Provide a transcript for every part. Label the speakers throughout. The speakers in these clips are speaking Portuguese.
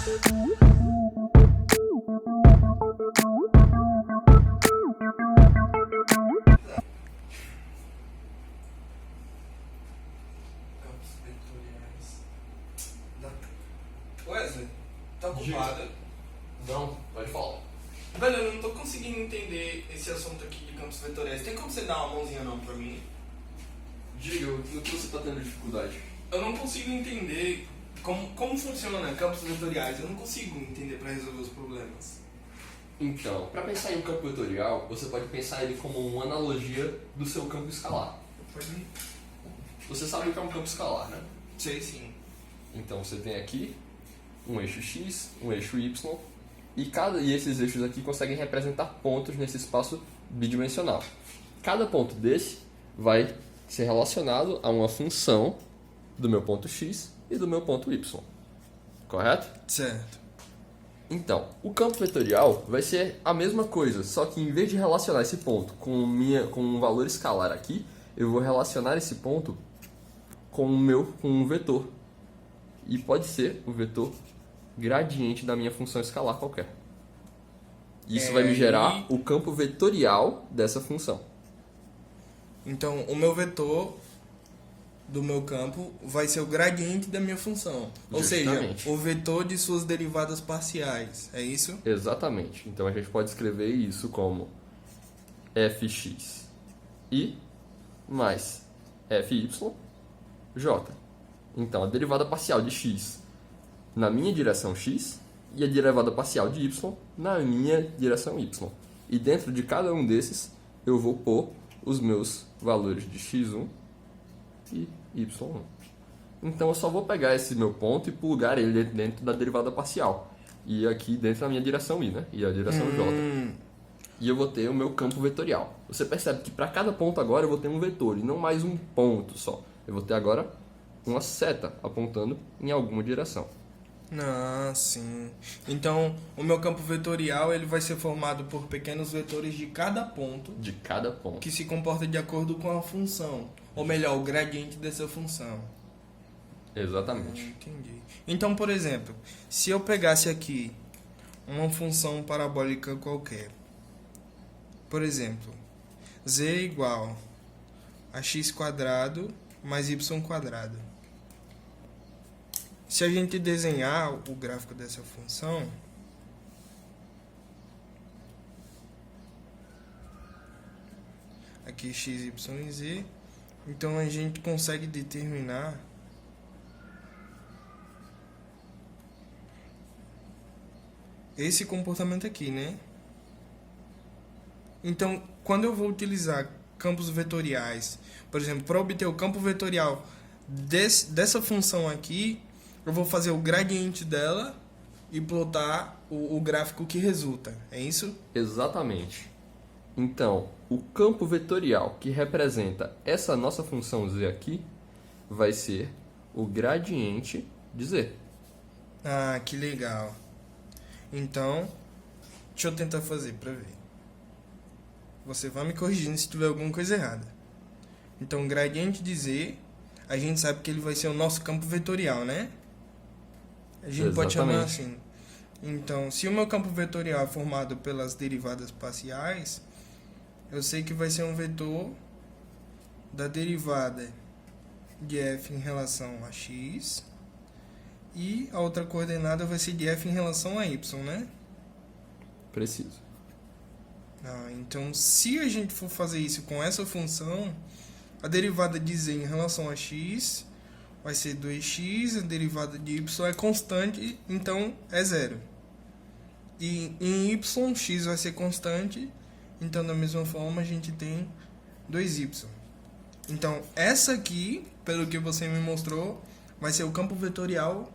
Speaker 1: Campos vetoriais. Wesley, tá ocupado?
Speaker 2: Não, pode falar.
Speaker 1: Velho, eu não tô conseguindo entender esse assunto aqui de campos vetoriais. Tem como você dar uma mãozinha não pra mim?
Speaker 2: Diga, o que você está tendo dificuldade?
Speaker 1: Eu não consigo entender como funciona campos vetoriais. Eu não consigo entender pra resolver os problemas.
Speaker 2: Então, para pensar em um campo vetorial, você pode pensar ele como uma analogia do seu campo escalar.
Speaker 1: Pode ir?
Speaker 2: Você sabe o que é um campo escalar, né?
Speaker 1: Sei sim.
Speaker 2: Então você tem aqui um eixo X, um eixo Y, e esses eixos aqui conseguem representar pontos nesse espaço bidimensional. Cada ponto desse vai ser relacionado a uma função do meu ponto X e do meu ponto Y. Correto?
Speaker 1: Certo.
Speaker 2: Então, o campo vetorial vai ser a mesma coisa, só que em vez de relacionar esse ponto com um valor escalar aqui, eu vou relacionar esse ponto com um vetor. E pode ser o vetor gradiente da minha função escalar qualquer. Isso vai me gerar o campo vetorial dessa função.
Speaker 1: Então, o meu vetor do meu campo vai ser o gradiente da minha função. Ou
Speaker 2: Justamente.
Speaker 1: seja, o vetor de suas derivadas parciais. É isso?
Speaker 2: Exatamente. Então a gente pode escrever isso como fx i mais fyj. Então a derivada parcial de x na minha direção x e a derivada parcial de y na minha direção y. E dentro de cada um desses eu vou pôr os meus valores de x1 e y1. Então eu só vou pegar esse meu ponto e plugar ele dentro da derivada parcial. E aqui dentro da minha direção i, né? E a direção j. E eu vou ter o meu campo vetorial. Você percebe que para cada ponto agora eu vou ter um vetor e não mais um ponto só. Eu vou ter agora uma seta apontando em alguma direção.
Speaker 1: Ah, sim. Então, o meu campo vetorial ele vai ser formado por pequenos vetores de cada ponto
Speaker 2: De cada ponto.
Speaker 1: que se comporta de acordo com a função. Ou melhor, o gradiente dessa função.
Speaker 2: Exatamente.
Speaker 1: Entendi. Então, por exemplo, se eu pegasse aqui uma função parabólica qualquer, por exemplo, z igual a x quadrado mais y quadrado. Se a gente desenhar o gráfico dessa função, aqui x, y e z, então a gente consegue determinar esse comportamento aqui, né? Então, quando eu vou utilizar campos vetoriais, por exemplo, para obter o campo vetorial dessa função aqui, eu vou fazer o gradiente dela e plotar o gráfico que resulta. É isso?
Speaker 2: Exatamente. Então, o campo vetorial que representa essa nossa função z aqui vai ser o gradiente de z.
Speaker 1: Ah, que legal. Então, deixa eu tentar fazer para ver. Você vai me corrigindo se tiver alguma coisa errada. Então, o gradiente de z, a gente sabe que ele vai ser o nosso campo vetorial, né? A gente pode chamar assim. Então, se o meu campo vetorial é formado pelas derivadas parciais, eu sei que vai ser um vetor da derivada de f em relação a x e a outra coordenada vai ser de f em relação a y, né?
Speaker 2: Preciso.
Speaker 1: Então, se a gente for fazer isso com essa função, a derivada de z em relação a x vai ser 2x, a derivada de y é constante, então é zero. E em y, x vai ser constante, então da mesma forma a gente tem 2y. Então, essa aqui, pelo que você me mostrou, vai ser o campo vetorial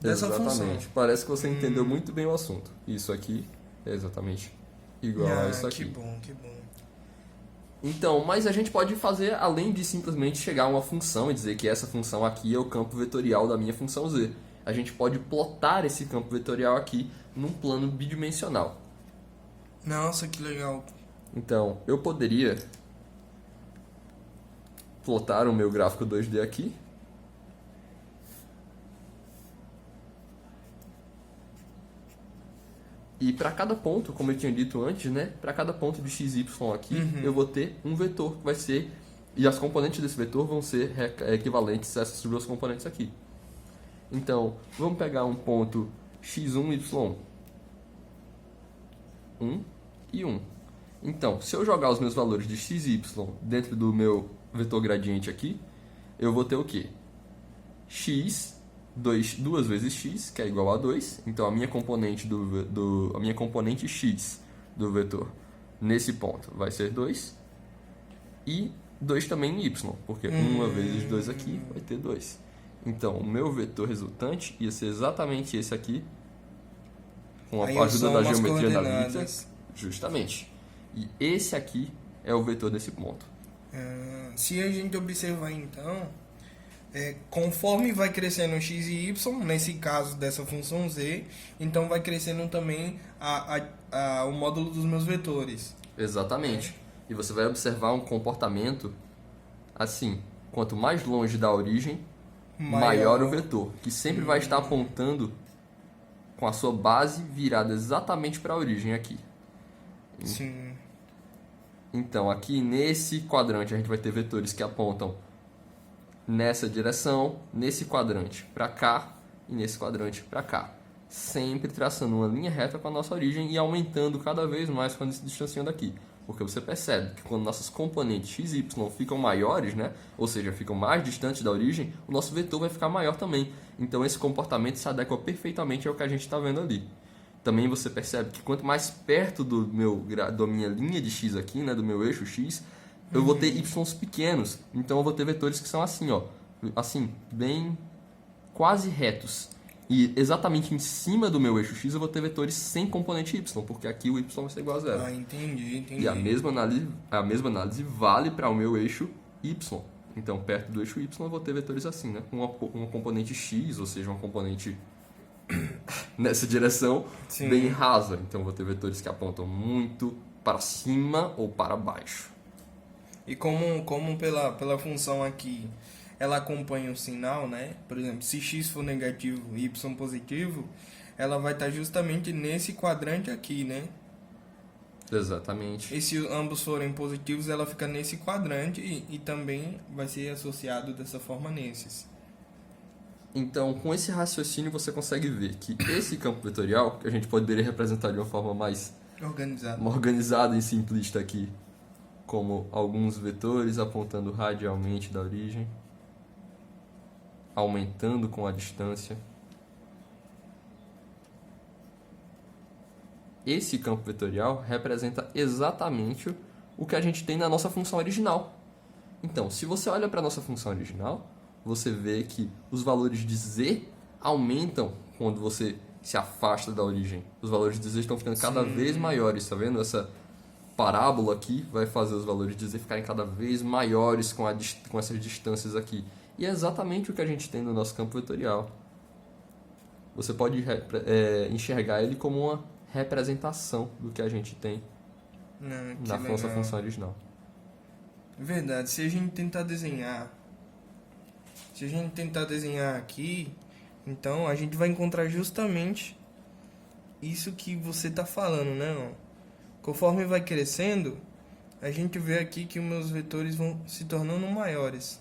Speaker 1: dessa função.
Speaker 2: Exatamente. Parece que você entendeu muito bem o assunto. Isso aqui é exatamente igual a isso aqui.
Speaker 1: Que bom, que bom.
Speaker 2: Então, mas a gente pode fazer além de simplesmente chegar a uma função e dizer que essa função aqui é o campo vetorial da minha função z. A gente pode plotar esse campo vetorial aqui num plano bidimensional.
Speaker 1: Nossa, que legal.
Speaker 2: Então, eu poderia plotar o meu gráfico 2D aqui. E para cada ponto, como eu tinha dito antes, né? Para cada ponto de x, y aqui, eu vou ter um vetor que vai ser... E as componentes desse vetor vão ser equivalentes a essas duas componentes aqui. Então, vamos pegar um ponto x1, y1. 1 e 1. Então, se eu jogar os meus valores de x e y dentro do meu vetor gradiente aqui, eu vou ter o quê? X, 2 vezes x, que é igual a 2. Então, a minha componente, a minha componente x do vetor nesse ponto vai ser 2. E 2 também em y, porque 1 vezes 2 aqui vai ter 2. Então, o meu vetor resultante ia ser exatamente esse aqui, com a ajuda da geometria analítica. Justamente. E esse aqui é o vetor desse ponto.
Speaker 1: Se a gente observar, então, conforme vai crescendo x e y, nesse caso dessa função z, então vai crescendo também o módulo dos meus vetores.
Speaker 2: Exatamente. E você vai observar um comportamento assim: quanto mais longe da origem, maior o vetor, que sempre vai estar apontando com a sua base virada exatamente para a origem aqui.
Speaker 1: Sim.
Speaker 2: Então, aqui nesse quadrante a gente vai ter vetores que apontam nessa direção, nesse quadrante para cá e nesse quadrante para cá. Sempre traçando uma linha reta com a nossa origem e aumentando cada vez mais quando se distanciando daqui. Porque você percebe que quando nossas componentes x e y ficam maiores, né? Ou seja, ficam mais distantes da origem, o nosso vetor vai ficar maior também. Então esse comportamento se adequa perfeitamente ao que a gente está vendo ali. Também você percebe que quanto mais perto da minha linha de x aqui, né? Do meu eixo x, eu vou ter y's pequenos. Então eu vou ter vetores que são assim, ó. Assim, bem quase retos. E exatamente em cima do meu eixo x eu vou ter vetores sem componente y, porque aqui o y vai ser igual a zero.
Speaker 1: Entendi.
Speaker 2: E a mesma análise vale para o meu eixo y. Então, perto do eixo y eu vou ter vetores assim, né? Uma componente x, ou seja, uma componente nessa direção,
Speaker 1: Sim,
Speaker 2: bem rasa. Então, eu vou ter vetores que apontam muito para cima ou para baixo.
Speaker 1: E como pela função aqui ela acompanha o sinal, né? Por exemplo, se x for negativo e y positivo, ela vai estar justamente nesse quadrante aqui, né?
Speaker 2: Exatamente.
Speaker 1: E se ambos forem positivos, ela fica nesse quadrante e também vai ser associado dessa forma nesses.
Speaker 2: Então, com esse raciocínio, você consegue ver que esse campo vetorial, que a gente poderia representar de uma forma mais organizada e simplista aqui, como alguns vetores apontando radialmente da origem, aumentando com a distância. Esse campo vetorial representa exatamente o que a gente tem na nossa função original. Então, se você olha para a nossa função original, você vê que os valores de z aumentam quando você se afasta da origem. Os valores de z estão ficando cada vez maiores, tá vendo? Essa parábola aqui vai fazer os valores de z ficarem cada vez maiores com essas distâncias aqui. E é exatamente o que a gente tem no nosso campo vetorial. Você pode enxergar ele como uma representação do que a gente tem na nossa função original.
Speaker 1: Verdade. Se a gente tentar desenhar aqui, então a gente vai encontrar justamente isso que você está falando, né? Conforme vai crescendo, a gente vê aqui que os meus vetores vão se tornando maiores.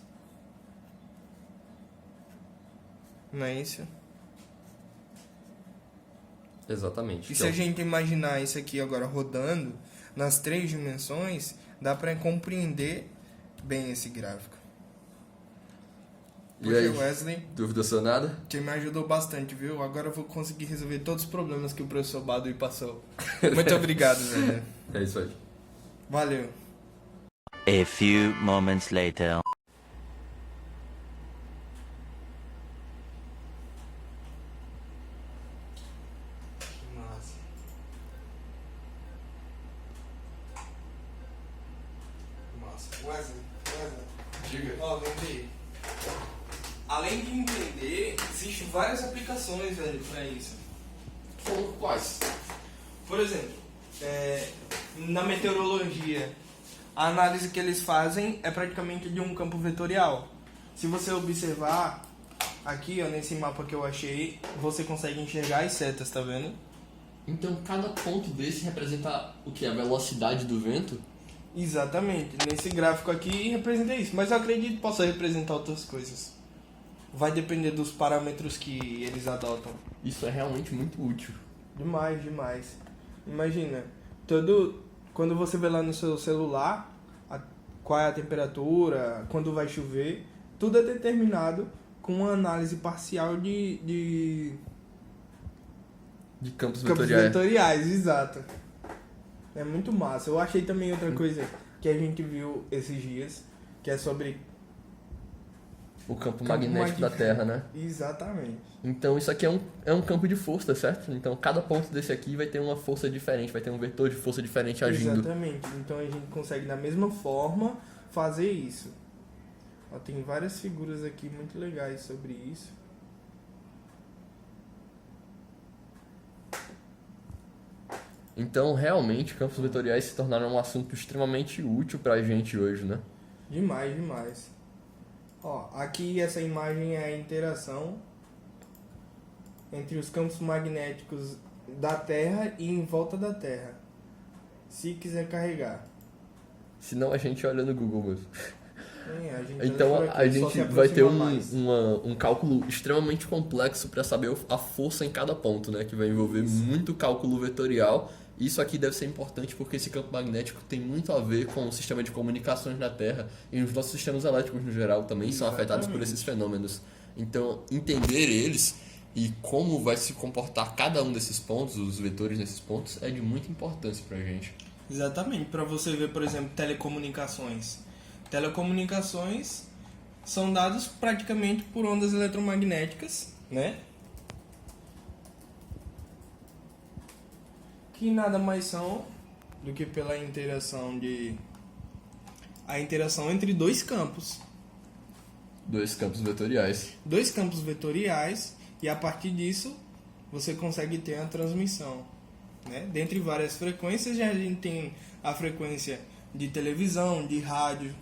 Speaker 1: Não é isso?
Speaker 2: Exatamente.
Speaker 1: E se a gente imaginar isso aqui agora rodando nas 3 dimensões, dá para compreender bem esse gráfico.
Speaker 2: E aí,
Speaker 1: Wesley,
Speaker 2: dúvida sonada?
Speaker 1: que me ajudou bastante, viu? Agora eu vou conseguir resolver todos os problemas que o professor Badui passou. Muito obrigado, velho.
Speaker 2: É isso aí.
Speaker 1: Valeu.
Speaker 3: A few moments later.
Speaker 1: Wesley.
Speaker 2: Diga.
Speaker 1: Ó, lembrei. Além de entender, existem várias aplicações, velho, pra isso.
Speaker 2: Como quais?
Speaker 1: Por exemplo, na meteorologia, a análise que eles fazem é praticamente de um campo vetorial. Se você observar aqui, ó, nesse mapa que eu achei, você consegue enxergar as setas, tá vendo?
Speaker 2: Então cada ponto desse representa o que? A velocidade do vento?
Speaker 1: Exatamente. Nesse gráfico aqui representa isso. Mas eu acredito que possa representar outras coisas. Vai depender dos parâmetros que eles adotam.
Speaker 2: Isso é realmente muito útil.
Speaker 1: Demais, demais. Imagina, quando você vê lá no seu celular qual é a temperatura, quando vai chover, tudo é determinado com uma análise parcial de
Speaker 2: campos
Speaker 1: campos
Speaker 2: vetoriais.
Speaker 1: vetoriais, exato. É muito massa. Eu achei também outra coisa que a gente viu esses dias, que é sobre
Speaker 2: O campo
Speaker 1: campo
Speaker 2: magnético da Terra, né?
Speaker 1: Exatamente.
Speaker 2: Então isso aqui é um campo de força, certo? Então cada ponto desse aqui vai ter uma força diferente, vai ter um vetor de força diferente agindo.
Speaker 1: Exatamente. Então a gente consegue da mesma forma fazer isso. Ó, tem várias figuras aqui muito legais sobre isso.
Speaker 2: Então realmente campos vetoriais se tornaram um assunto extremamente útil pra gente hoje, né?
Speaker 1: Demais, demais. Ó, aqui essa imagem é a interação entre os campos magnéticos da Terra e em volta da Terra. Se quiser carregar.
Speaker 2: Senão a gente olha no Google mesmo.
Speaker 1: A gente
Speaker 2: Então
Speaker 1: olha por aqui,
Speaker 2: a
Speaker 1: só
Speaker 2: gente
Speaker 1: se
Speaker 2: vai ter
Speaker 1: aproxima mais.
Speaker 2: um cálculo extremamente complexo para saber a força em cada ponto, né? Que vai envolver muito cálculo vetorial. Isso aqui deve ser importante porque esse campo magnético tem muito a ver com o sistema de comunicações na Terra e os nossos sistemas elétricos no geral também são afetados por esses fenômenos. Então entender eles e como vai se comportar cada um desses pontos, os vetores nesses pontos, é de muita importância pra gente.
Speaker 1: Exatamente. Para você ver, por exemplo, telecomunicações. Telecomunicações são dados praticamente por ondas eletromagnéticas, né? Que nada mais são do que pela interação entre dois campos.
Speaker 2: Dois campos vetoriais.
Speaker 1: Dois campos vetoriais, e a partir disso você consegue ter a transmissão, né? Dentre várias frequências, já a gente tem a frequência de televisão, de rádio.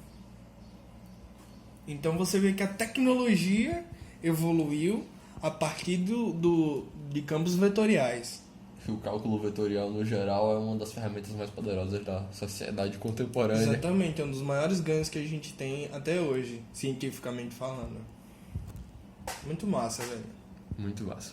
Speaker 1: Então você vê que a tecnologia evoluiu a partir de campos vetoriais.
Speaker 2: O cálculo vetorial, no geral, é uma das ferramentas mais poderosas da sociedade contemporânea.
Speaker 1: Exatamente, é um dos maiores ganhos que a gente tem até hoje, cientificamente falando. Muito massa, velho.
Speaker 2: Muito massa.